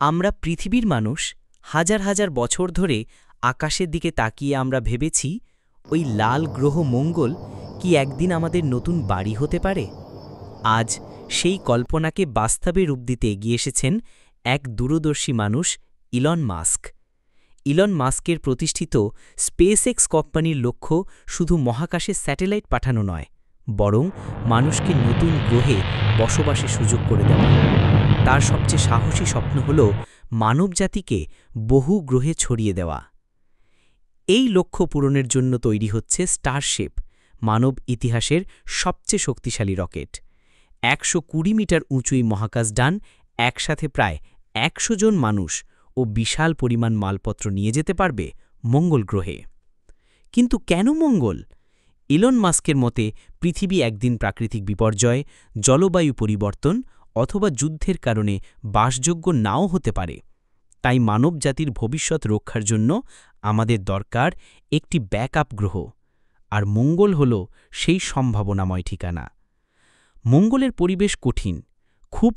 আমরা পৃথিবীর মানুষ হাজার হাজার বছর ধরে আকাশের দিকে তাকিয়ে আমরা ভেবেছি ওই লাল গ্রহ মঙ্গল কি একদিন আমাদের নতুন বাড়ি হতে পারে। আজ সেই কল্পনাকে বাস্তবে রূপ দিতে এগিয়ে এসেছেন এক দূরদর্শী মানুষ ইলন মাস্ক। ইলন মাস্কের প্রতিষ্ঠিত স্পেসএক্স কোম্পানির লক্ষ্য শুধু মহাকাশে স্যাটেলাইট পাঠানো নয়, বরং মানুষকে নতুন গ্রহে বসবাসের সুযোগ করে দেওয়া। তার সবচেয়ে সাহসী স্বপ্ন হল মানবজাতিকে বহু গ্রহে ছড়িয়ে দেওয়া। এই লক্ষ্য পূরণের জন্য তৈরি হচ্ছে স্টারশিপ, মানব ইতিহাসের সবচেয়ে শক্তিশালী রকেট। ১২০ মিটার উঁচুই মহাকাশযান একসাথে প্রায় ১০০ জন মানুষ ও বিশাল পরিমাণ মালপত্র নিয়ে যেতে পারবে মঙ্গল গ্রহে। কিন্তু কেন মঙ্গল? ইলন মাস্কের মতে পৃথিবী একদিন প্রাকৃতিক বিপর্যয়, জলবায়ু পরিবর্তন অথবা যুদ্ধের কারণে বাসযোগ্য নাও হতে পারে। তাই মানবজাতির ভবিষ্যৎ রক্ষার জন্য আমাদের দরকার একটি ব্যাকআপ গ্রহ, আর মঙ্গল হল সেই সম্ভাবনাময় ঠিকানা। মঙ্গলের পরিবেশ কঠিন, খুব